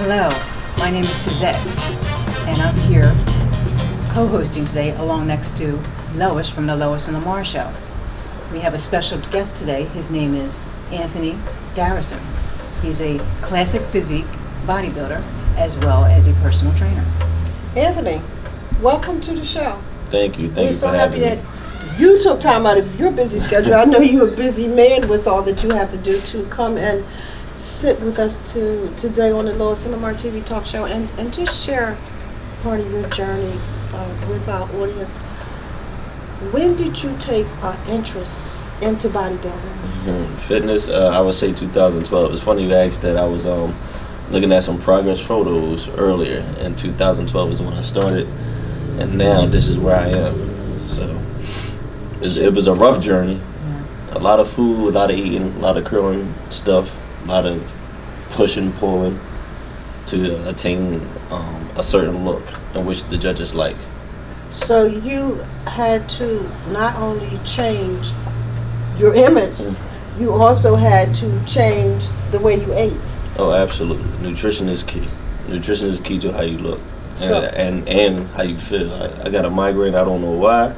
Hello, my name is Suzette, and I'm here co-hosting today along next to Lois from the Lois and Lamar Show. We have a special guest today. His name is Anthony Darrison. He's a classic physique bodybuilder as well as a personal trainer. Anthony, welcome to the show. Thank you. Thank We're you so for happy having me. that you took time out of your busy schedule. I know you're a busy man with all that you have to do to come and sit with us today on the Lois and Lamar TV talk show and just share part of your journey with our audience. When did you take an interest into bodybuilding? Fitness, I would say 2012. It's funny you asked that. I was looking at some progress photos earlier, and 2012 is when I started, and now this is where I am. So it was a rough journey. A lot of food, a lot of eating, a lot of curling stuff, a lot of pushing, pulling to attain a certain look in which the judges like. So you had to not only change your image, you also had to change the way you ate. Oh, absolutely. Nutrition is key. Nutrition is key to how you look So- and how you feel. I got a migraine. I don't know why,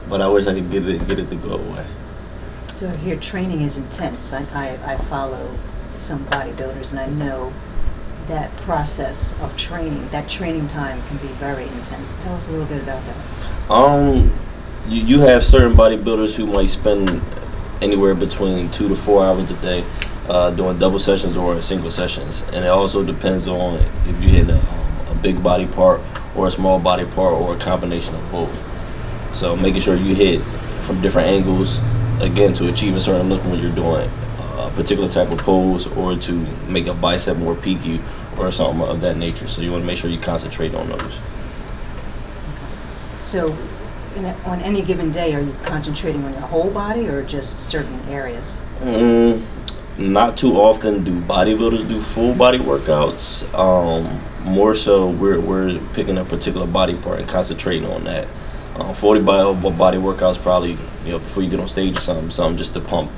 but I wish I could get it to go away. So your training is intense. I follow some bodybuilders, and I know that process of training, that training time can be very intense. Tell us a little bit about that. You have certain bodybuilders who might spend anywhere between 2 to 4 hours a day doing double sessions or single sessions, and it also depends on if you hit a big body part or a small body part or a combination of both. So making sure you hit from different angles, again, to achieve a certain look when you're doing a particular type of pose or to make a bicep more peaky or something of that nature. So you want to make sure you concentrate on those. So on any given day, are you concentrating on your whole body or just certain areas? Not too often do bodybuilders do full body workouts. More so we're picking a particular body part and concentrating on that. 40 body workouts probably, before you get on stage or something just to pump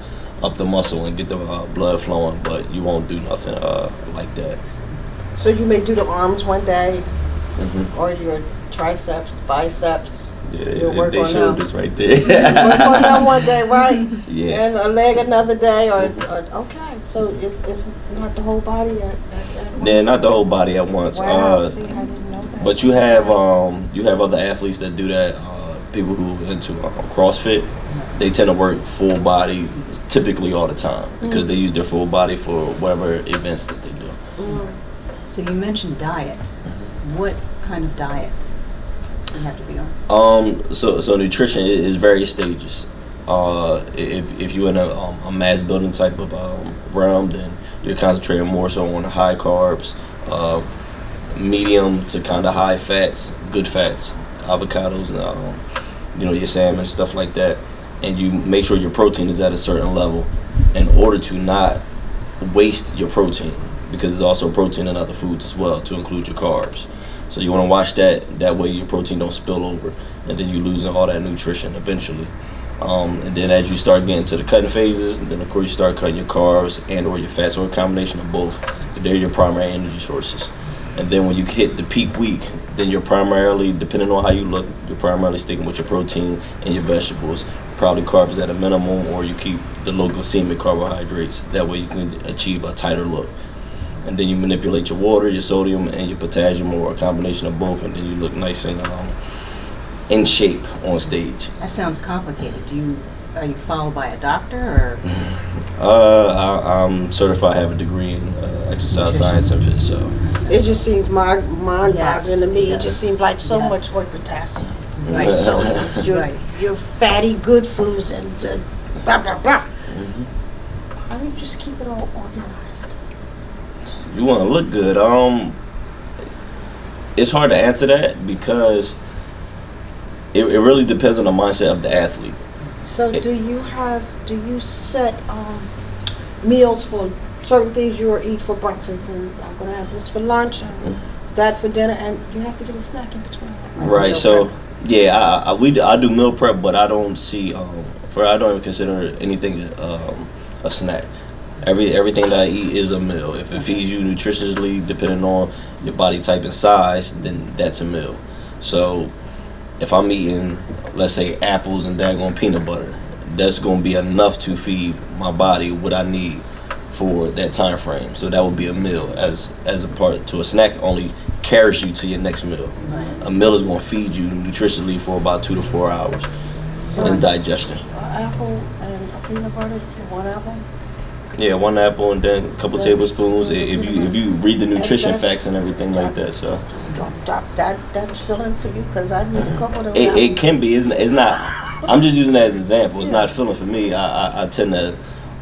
up the muscle and get the blood flowing, but you won't do nothing like that. So you may do the arms one day, Mm-hmm. or your triceps, biceps. Yeah, You'll work they on showed them. this right there. Work on that one day, right? Yeah. And a leg another day, or okay. So it's not the whole body at once. Yeah, not the whole body at once. Wow, see, I didn't know that. But you have other athletes that do that. People who are into CrossFit, they tend to work full body typically all the time because they use their full body for whatever events that they do. So you mentioned diet. What kind of diet do you have to be on? So nutrition is various stages. If you're in a mass building type of realm, then you're concentrating more so on high carbs, medium to kind of high fats, good fats, avocados, and your salmon, stuff like that. And you make sure your protein is at a certain level in order to not waste your protein, because there's also protein in other foods as well, to include your carbs. So you want to watch that way your protein don't spill over, and then you losing all that nutrition eventually. And then as you start getting to the cutting phases, then of course you start cutting your carbs and or your fats, or a combination of both. They're your primary energy sources. And then when you hit the peak week, then you're primarily, depending on how you look, you're primarily sticking with your protein and your vegetables, probably carbs at a minimum, or you keep the low glycemic carbohydrates. That way you can achieve a tighter look. And then you manipulate your water, your sodium, and your potassium, or a combination of both, and then you look nice and in shape on stage. That sounds complicated. Are you followed by a doctor or? I'm certified. I have a degree in exercise science and fit. So It just seems mind-boggling to me. It Yes. just seems like so Yes. much for potassium. Right. Like sodiums, Right. your fatty good foods and blah blah blah. How do you just keep it all organized? you want to look good. It's hard to answer that because it really depends on the mindset of the athlete. So do you set meals for certain things you will eat for breakfast, and I'm gonna have this for lunch and that for dinner, and you have to get a snack in between? Right. So yeah, I do meal prep, but I don't see I don't even consider anything a snack. Everything that I eat is a meal. If it feeds you nutritiously, depending on your body type and size, then that's a meal. So if I'm eating, let's say, apples and daggone peanut butter, that's going to be enough to feed my body what I need for that time frame. So that would be a meal. As a part to a snack only carries you to your next meal. Right. A meal is going to feed you nutritionally for about 2 to 4 hours in digestion. Apple and a peanut butter, one apple. Yeah, 1 apple and then a couple tablespoons. If you read the nutrition facts and everything like that, so That's filling for you because I need a couple of those. it can be. It's not. I'm just using that as an example. It's not filling for me. I tend to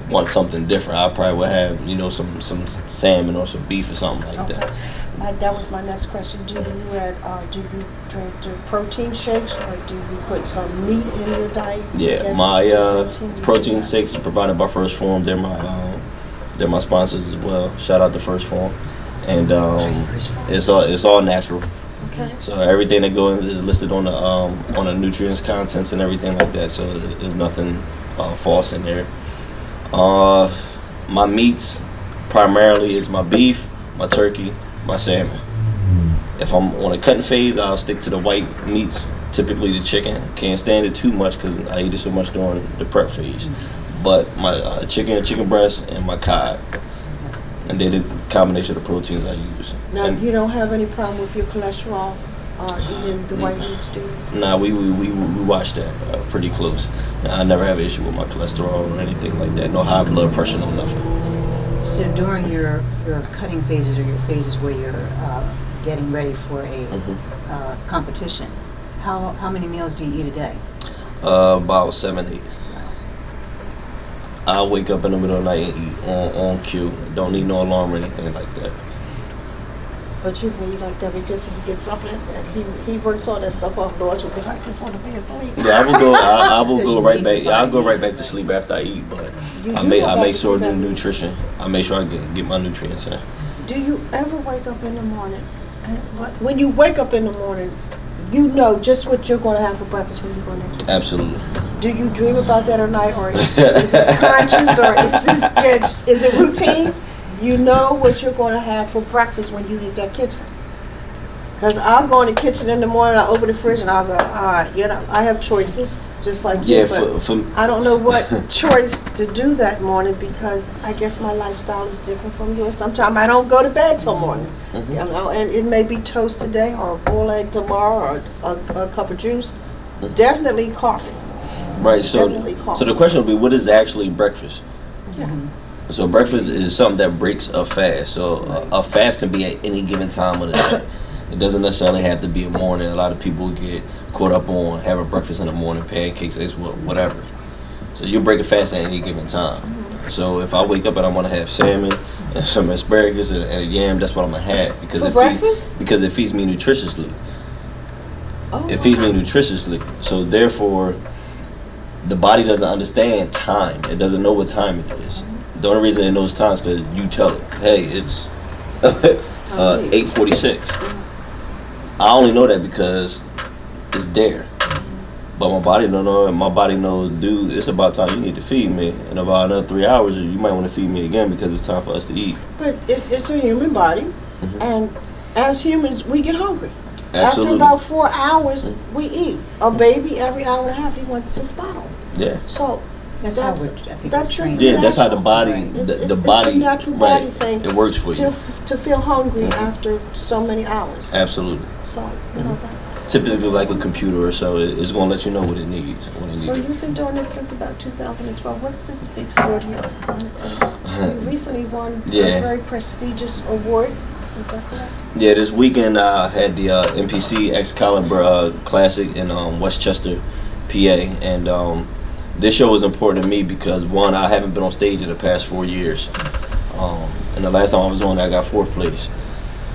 want something different. I probably would have some salmon or some beef or something like that. That was my next question. Do you drink the protein shakes or do you put some meat in your diet? Yeah, my protein shakes is provided by First Form. They're my sponsors as well. Shout out to First Form, and it's all natural. Okay. So everything that goes is listed on the nutrients contents and everything like that. So there's nothing false in there. My meats primarily is my beef, my turkey, my salmon. If I'm on a cutting phase, I'll stick to the white meats, typically the chicken. Can't stand it too much because I eat it so much during the prep phase. But my chicken breast, and my cod. And they're the combination of proteins I use. Now, And you don't have any problem with your cholesterol eating the white meats, do you? nah, we watch that pretty close. I never have an issue with my cholesterol or anything like that. No high blood pressure, no nothing. So during your cutting phases or your phases where you're getting ready for a competition, how many meals do you eat a day? About 7, 8. I'll wake up in the middle of the night and eat on cue. Don't need no alarm or anything like that. But you really like that because he gets up and he works all that stuff off. Doors will be like this on the bed sleep. Yeah, I will go right back. Yeah, I'll go right back to sleep after I eat. But I make sure I do nutrition. I make sure I get my nutrients in. Do you ever wake up in the morning? And when you wake up in the morning, you know just what you're going to have for breakfast when you go next. Absolutely. Do you dream about that at night, or is it conscious, or is it routine? You know what you're going to have for breakfast when you hit that kitchen. Because I'll go in the kitchen in the morning, I'll open the fridge, and I'll go, I have choices, just like you. Yeah, for I don't know what choice to do that morning because I guess my lifestyle is different from yours. Sometimes I don't go to bed till morning, and it may be toast today, or a boiled egg tomorrow, or a cup of juice. Definitely coffee. Right. So the question would be, what is actually breakfast? Yeah. So breakfast is something that breaks a fast. So a fast can be at any given time of the day. It doesn't necessarily have to be a morning. A lot of people get caught up on having breakfast in the morning, pancakes, eggs, whatever. So you break a fast at any given time. So if I wake up and I want to have salmon and some asparagus and a yam, that's what I'm gonna have because it feeds me nutritiously. Oh, it feeds me nutritiously. So therefore, the body doesn't understand time. It doesn't know what time it is. The only reason it knows time is because you tell it, hey, it's 8:46. I only know that because it's there. But my body don't know, and my body knows, dude, it's about time you need to feed me. In about another 3 hours, you might want to feed me again because it's time for us to eat. But it's a human body, and as humans, we get hungry. Absolutely. After about 4 hours, we eat. A baby, every hour and a half, he wants his bottle. Yeah. So That's how I think that's it's just trained. Yeah, that's how the body, Right. the body, it's a natural body right, thing. it works for you. To feel hungry after so many hours. Absolutely. So, that's Typically like a computer or so, it's going to let you know what it needs. So you've been doing this since about 2012. What's this big sword here on the table? You recently won a very prestigious award. Is that correct? Yeah, this weekend I had the NPC Excalibur Classic in Westchester, PA, and this show was important to me because one, I haven't been on stage in the past 4 years, and the last time I was on, I got 4th place.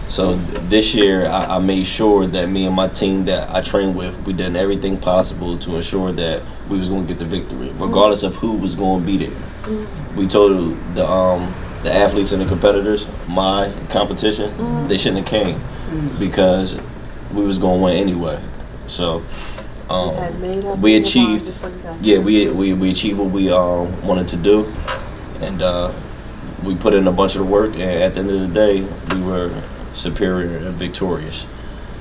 So this year, I made sure that me and my team that I trained with, we did everything possible to ensure that we was going to get the victory, regardless of who was going to be there. We told the athletes and the competitors, my competition, they shouldn't have came because we was going to win anyway. So we achieved, we achieved what we wanted to do, and we put in a bunch of the work, and at the end of the day, we were superior and victorious.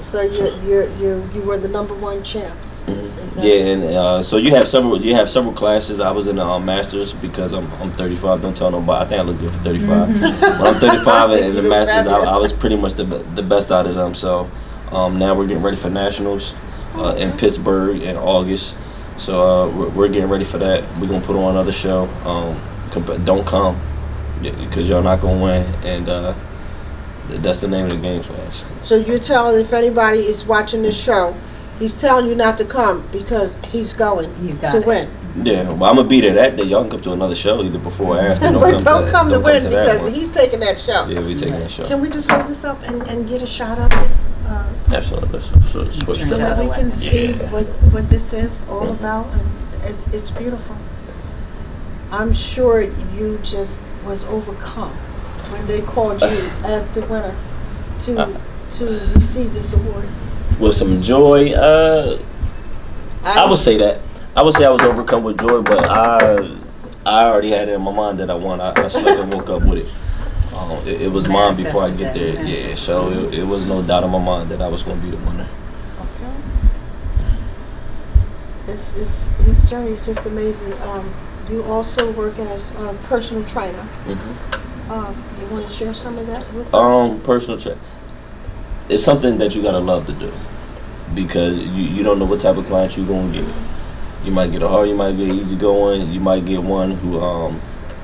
So you were the #1 champs. Is that Yeah, and so you have several classes. I was in the masters because I'm 35. Don't tell nobody. I think I look good for 35. When I'm 35 and the masters, I was pretty much the best out of them. So now we're getting ready for nationals in Pittsburgh in August. So we're getting ready for that. We're gonna put on another show. Don't come because y'all not gonna win, and that's the name of the game for us. So you're telling, if anybody is watching this show, he's telling you not to come because he's going to win. Yeah, well, I'm gonna be there that day. Y'all can come to another show either before or after. But don't come to win that because one. he's taking that show. Yeah, we taking that show. Can we just hold this up and get a shot of it? Absolutely. So that we can see what this is all about. And it's beautiful. I'm sure you just was overcome when they called you as the winner to receive this award. With some joy, I would say that. I would say I was overcome with joy, but I already had it in my mind that I won. I slept and woke up with it. It was mine before I get there. Yeah, so it was no doubt in my mind that I was going to be the winner. Okay. His journey is just amazing. You also work as a personal trainer. Mm-hmm. You want to share some of that with us? Personal trainer. It's something that you gotta love to do because you don't know what type of client you're gonna get. You might get a hard, you might get easygoing, you might get one who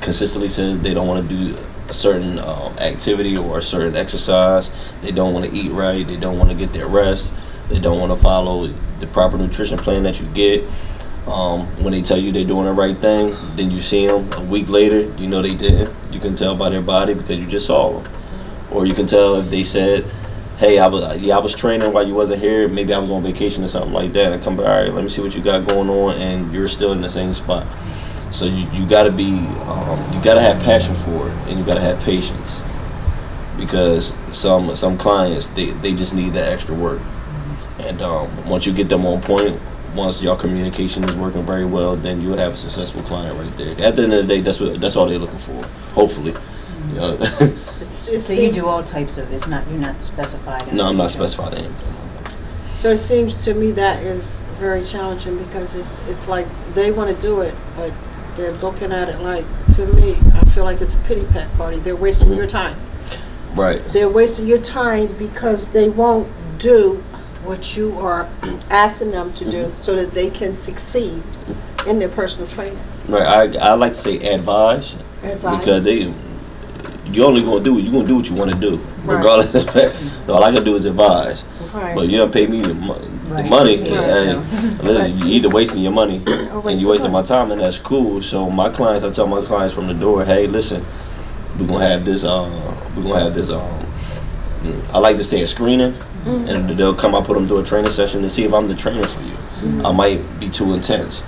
consistently says they don't want to do a certain activity or a certain exercise. They don't want to eat right. They don't want to get their rest. They don't want to follow the proper nutrition plan that you get. When they tell you they're doing the right thing, then you see them a week later, you know they didn't. You can tell by their body because you just saw them. Or you can tell if they said, hey, I was training while you wasn't here, maybe I was on vacation or something like that, and come back, all right, let me see what you got going on, and you're still in the same spot. So you gotta be, you gotta have passion for it, and you gotta have patience. Because some clients, they just need that extra work. And once you get them on point, once your communication is working very well, then you'll have a successful client right there. At the end of the day, that's all they're looking for. Hopefully, you know. So you do all types of. You're not specified. No, I'm not specified in anything. So it seems to me that is very challenging because it's like they want to do it, but they're looking at it like, to me, I feel like it's a pity pat party. They're wasting your time. Right. They're wasting your time because they won't do what you are asking them to do so that they can succeed in their personal training. Right. I like to say advise. Because you're only gonna do what you want to do, regardless of that. So all I can do is advise. Right. But you don't pay me the money. Listen, you're either wasting your money and you're wasting my time, and that's cool. So my clients, I tell my clients from the door, hey, listen, we're gonna have this. I like to say a screening. And they'll come, I put them through a training session to see if I'm the trainer for you. I might be too intense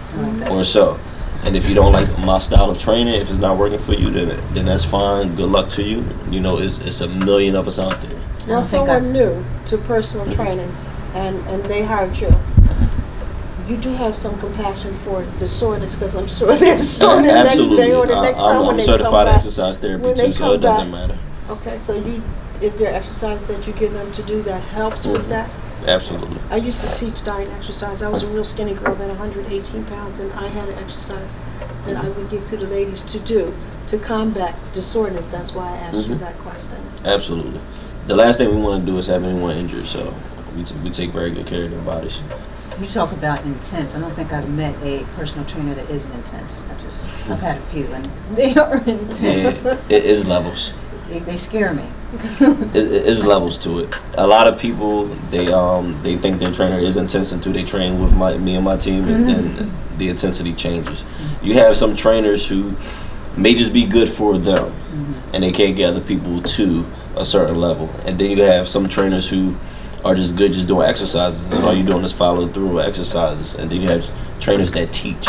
or so. And if you don't like my style of training, if it's not working for you, then that's fine. Good luck to you. You know, it's a million of us out there. Now someone new to personal training and they hired you. You do have some compassion for the soreness because I'm sure they're sore the next day or the next time when they come back. I'm certified exercise therapy too, so it doesn't matter. Okay, so is there exercise that you give them to do that helps with that? Absolutely. I used to teach diet and exercise. I was a real skinny girl, then 118 pounds, and I had an exercise that I would give to the ladies to do to combat the soreness. That's why I asked you that question. Absolutely. The last thing we want to do is have anyone injured, so we take very good care of their bodies. You talk about intense. I don't think I've met a personal trainer that isn't intense. I've had a few, and they are intense. Yeah, it is levels. They scare me. It's levels to it. A lot of people they think their trainer is intense until they train with me and my team, and the intensity changes. You have some trainers who may just be good for them, and they can't get other people to a certain level. And then you have some trainers who are just good just doing exercises, and all you're doing is follow through with exercises. And then you have trainers that teach.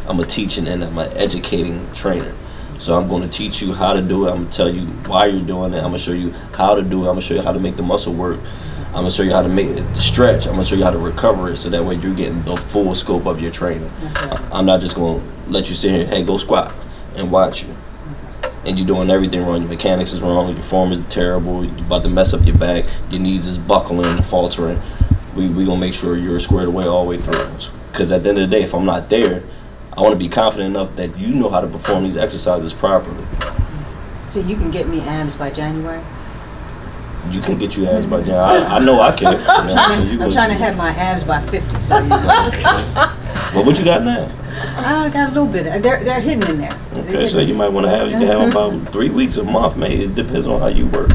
I'm a teaching and I'm an educating trainer. So I'm going to teach you how to do it. I'm going to tell you why you're doing it. I'm going to show you how to do it. I'm going to show you how to make the muscle work. I'm going to show you how to make it stretch. I'm going to show you how to recover it so that way you're getting the full scope of your training. I'm not just going to let you sit here, hey, go squat and watch you. and you're doing everything wrong. Your mechanics is wrong. Your form is terrible. You're about to mess up your back. Your knees is buckling and faltering. We gonna make sure you're squared away all the way through. Because at the end of the day, if I'm not there, I want to be confident enough that you know how to perform these exercises properly. So you can get me abs by January? You can get you abs by January. I know I can. I'm trying to have my abs by 50, so you know. Well, what you got now? I got a little bit. They're hidden in there. Okay, so you might want to have, you can have about 3 weeks a month, maybe. It depends on how you work.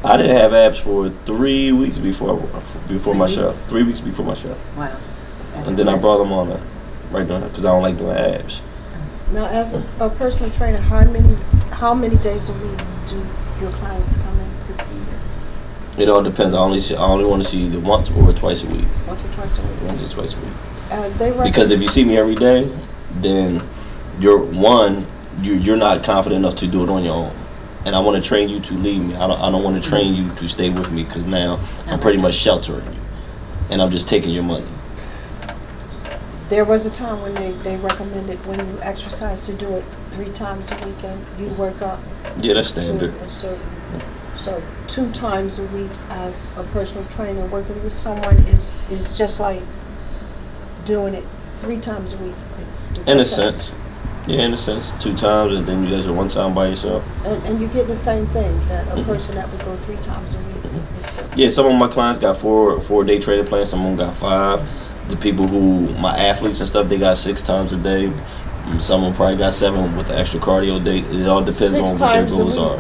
I didn't have abs for 3 weeks before my show. 3 weeks before my show. Wow. And then I brought them on right now because I don't like doing abs. Now, as a personal trainer, how many days a week do your clients come in to see you? It all depends. I only want to see you either once or twice a week. Once or twice a week? Once or twice a week. Because if you see me every day, then you're not confident enough to do it on your own. And I want to train you to leave me. I don't want to train you to stay with me because now I'm pretty much sheltering you. And I'm just taking your money. There was a time when they recommended when you exercise to do it 3 times a week and you work up. Yeah, that's standard. So 2 times a week as a personal trainer working with someone is just like doing it 3 times a week. It's in a sense. Yeah, in a sense. 2 times and then you guys are 1 time by yourself. And you get the same thing that a person that would go 3 times a week. Yeah, some of my clients got 4-day training plans, some of them got 5. The people my athletes and stuff, they got 6 times a day. Some of them probably got 7 with the extra cardio day. It all depends on what their goals are.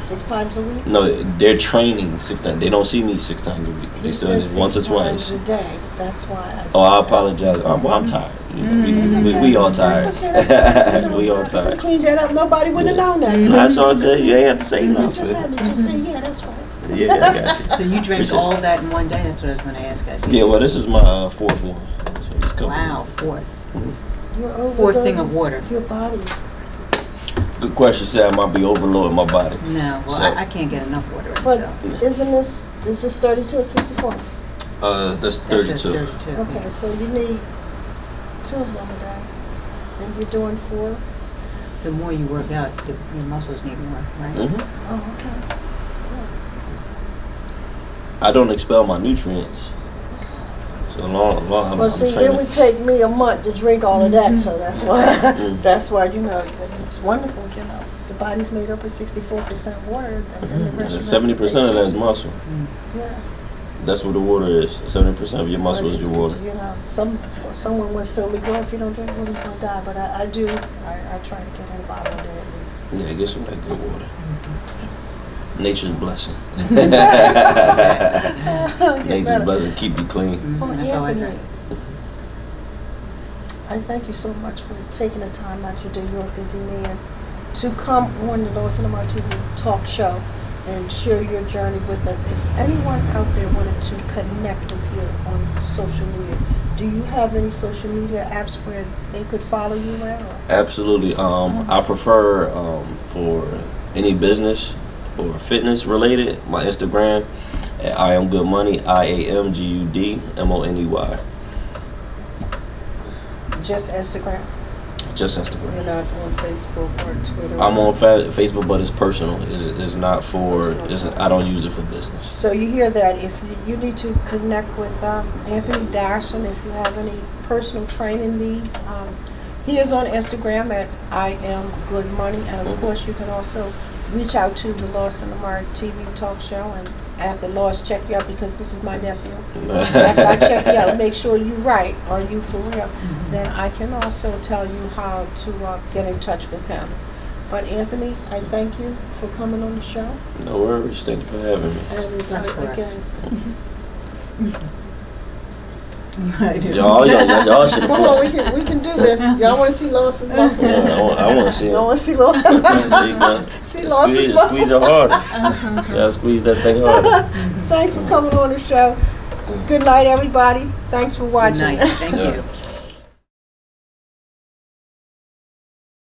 6 times a week? No, they're training 6 times. They don't see me 6 times a week. They still it once or twice. 6 times a day. That's why. I apologize. I'm tired. We all tired. We all tired. Clean that up. Nobody would have known that. That's all good. You ain't have to say nothing. Just say, yeah, that's right. Yeah, I got you. So you drank all that in one day? That's what I was going to ask. I see. Yeah, well, this is my 4th one. So he's coming. Wow, 4th. You're 4th thing of water. Your body. Good question. Say I might be overloading my body. No, well, So, I can't get enough water. But is this 32 or 64? that's 32. That's 32. Okay, so you need 2 of them a day. And you're doing 4? The more you work out, your muscles need more, right? Mm-hmm. Oh, okay. I don't expel my nutrients. So long. Well, see, it would take me a month to drink all of that, so that's why. That's why it's wonderful. The body's made up of 64% water, and the rest. 70% of that is muscle. Yeah. That's what the water is. 70% of your muscle is your water. Someone once told me, "Girl, if you don't drink water, you're gonna die." But I do. I try to get in a bottle a day at least. Yeah, get some of that good water. Nature's blessing. Nature's blessing. Keep you clean. Well, That's all I Anthony, think. I thank you so much for taking the time out your day. You're a busy man to come on the Lois and Lamar TV talk show and share your journey with us. If anyone out there wanted to connect with you on social media, do you have any social media apps where they could follow you at? Absolutely. I prefer for any business or fitness related, my Instagram at I am good money, IAMGUDMONEY. Just Instagram. Just Instagram. You're not on Facebook or Twitter. I'm on Facebook, but it's personal. It's not for. I don't use it for business. So you hear that. If you need to connect with Anthony Darrison, if you have any personal training needs, he is on Instagram at I am good money, and of course you can also reach out to the Lois and Lamar TV talk show and after Lois check you out, because this is my nephew. After I check you out, make sure you right. Are you for real? Then I can also tell you how to get in touch with him. But Anthony, I thank you for coming on the show. No worries. Thank you for having me. And again, Y'all should have come on, we can do this. Y'all want to see Lois's muscle? Yeah, I want to see it. Y'all want to see Lois? See Lois's muscle? Squeeze it harder. Yeah, squeeze that thing harder. Thanks for coming on the show. Good night, everybody. Thanks for watching. Good night. Thank you.